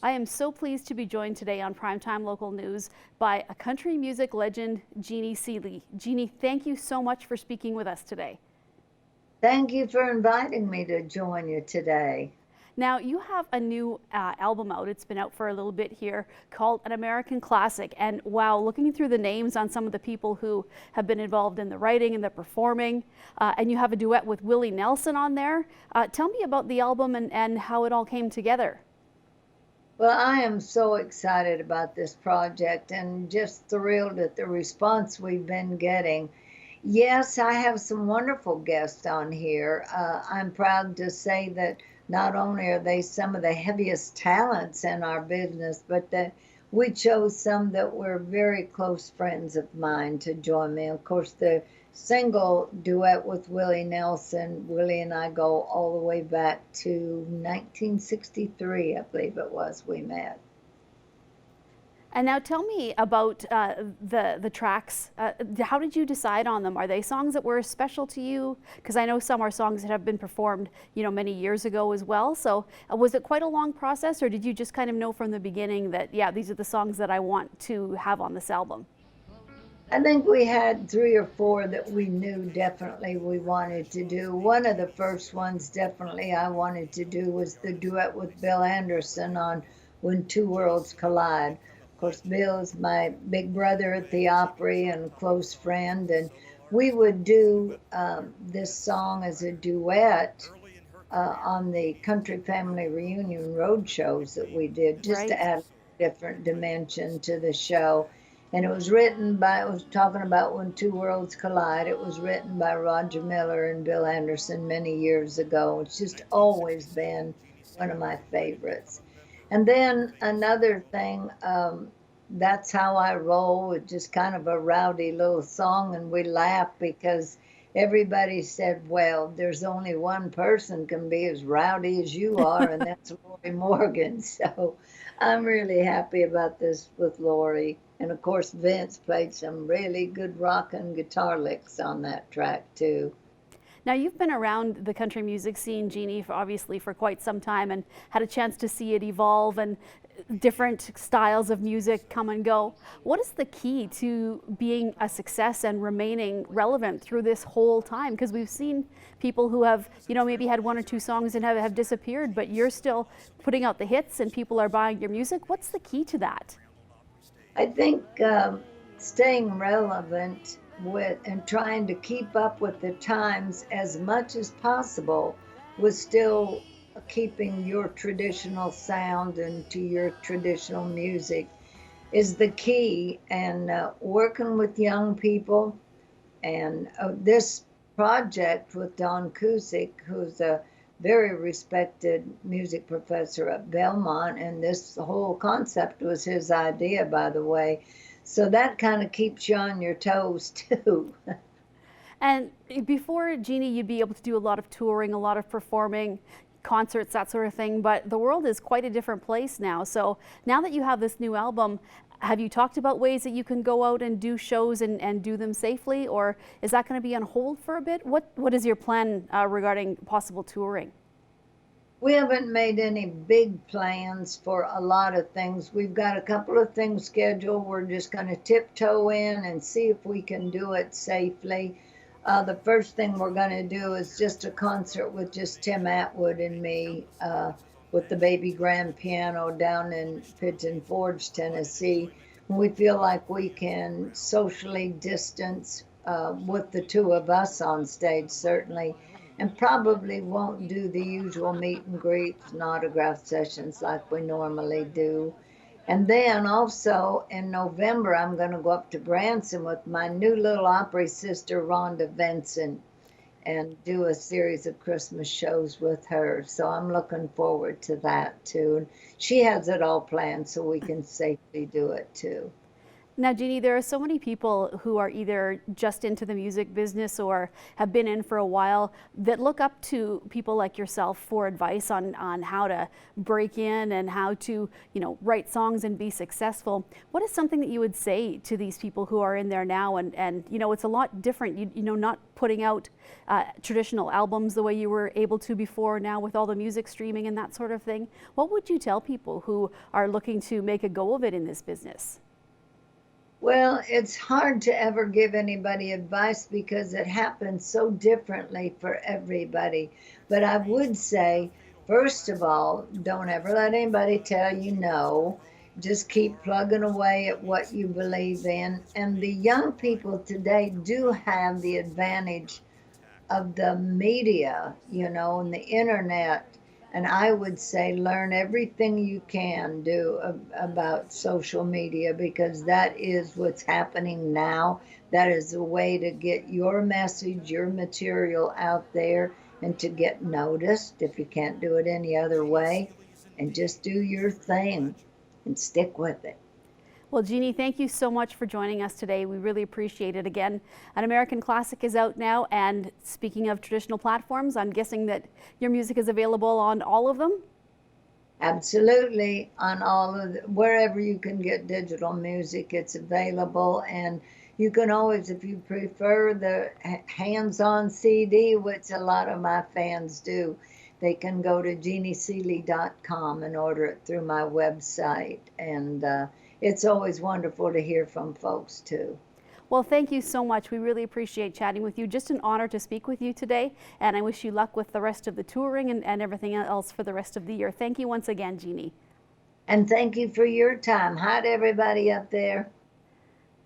I am so pleased to be joined today on Primetime Local News by a country music legend, Jeannie Seeley. Jeannie, thank you so much for speaking with us today. Thank you for inviting me to join you today. Now, you have a new album out. It's been out for a little bit here called An American Classic. And wow, looking through the names on some of the people who have been involved in the writing and the performing, and you have a duet with Willie Nelson on there. Tell me about the album and how it all came together. Well, I am so excited about this project and just thrilled at the response we've been getting. Yes, I have some wonderful guests on here. I'm proud to say that not only are they some of the heaviest talents in our business, but that we chose some that were very close friends of mine to join me. Of course, the single duet with Willie Nelson, Willie and I go all the way back to 1963, I believe it was, we met. And now tell me about the tracks. How did you decide on them? Are they songs that were special to you? Because I know some are songs that have been performed, many years ago as well. So was it quite a long process, or did you just kind of know from the beginning that, yeah, these are the songs that I want to have on this album? I think we had three or four that we knew definitely we wanted to do. One of the first ones definitely I wanted to do was the duet with Bill Anderson on When Two Worlds Collide. Of course, Bill is my big brother at the Opry and close friend, and we would do this song as a duet on the Country Family Reunion road shows that we did, just to Right. add a different dimension to the show. And it was written by, it was talking about When Two Worlds Collide. It was written by Roger Miller and Bill Anderson many years ago. It's just always been one of my favorites. And then another thing, that's how I roll with just kind of a rowdy little song. And we laugh because everybody said, well, there's only one person can be as rowdy as you are, and that's Lori Morgan. So I'm really happy about this with Lori. And of course, Vince played some really good rock and guitar licks on that track, too. Now, you've been around the country music scene, Jeannie, obviously for quite some time and had a chance to see it evolve and different styles of music come and go. What is the key to being a success and remaining relevant through this whole time? Because we've seen people who have, maybe had one or two songs and have disappeared, but you're still putting out the hits and people are buying your music. What's the key to that? I think staying relevant with and trying to keep up with the times as much as possible with still keeping your traditional sound and to your traditional music is the key. And working with young people and this project with Don Cusick, who's a very respected music professor at Belmont, and this whole concept was his idea, by the way. So that kind of keeps you on your toes too. And before, Jeannie, you'd be able to do a lot of touring, a lot of performing, concerts, that sort of thing. But the world is quite a different place now. So now that you have this new album, have you talked about ways that you can go out and do shows and do them safely? Or is that going to be on hold for a bit? What is your plan regarding possible touring? We haven't made any big plans for a lot of things. We've got a couple of things scheduled. We're just going to tiptoe in and see if we can do it safely. The first thing we're going to do is just a concert with just Tim Atwood and me with the baby grand piano down in Pigeon Forge, Tennessee. We feel like we can socially distance with the two of us on stage, certainly, and probably won't do the usual meet and greets and autograph sessions like we normally do. And then also in November, I'm going to go up to Branson with my new little Opry sister, Rhonda Vincent, and do a series of Christmas shows with her. So I'm looking forward to that too. And she has it all planned so we can safely do it too. Now, Jeannie, there are so many people who are either just into the music business or have been in for a while that look up to people like yourself for advice on how to break in and how to, write songs and be successful. What is something that you would say to these people who are in there now? And it's a lot different, not putting out traditional albums the way you were able to before now with all the music streaming and that sort of thing. What would you tell people who are looking to make a go of it in this business? Well, it's hard to ever give anybody advice because it happens so differently for everybody. But I would say, first of all, don't ever let anybody tell you no. Just keep plugging away at what you believe in. And the young people today do have the advantage of the media, and the internet. And I would say learn everything you can do about social media because that is what's happening now. That is a way to get your message, your material out there and to get noticed if you can't do it any other way. And just do your thing and stick with it. Well, Jeannie, thank you so much for joining us today. We really appreciate it. Again, An American Classic is out now, and speaking of traditional platforms, I'm guessing that your music is available on all of them? Absolutely, on all of wherever you can get digital music, it's available, and you can always, if you prefer the hands-on CD, which a lot of my fans do, they can go to jeannieseely.com and order it through my website, and it's always wonderful to hear from folks too. Well, thank you so much. We really appreciate chatting with you. Just an honor to speak with you today, and I wish you luck with the rest of the touring and everything else for the rest of the year. Thank you once again, Jeannie. And thank you for your time. Hi to everybody up there.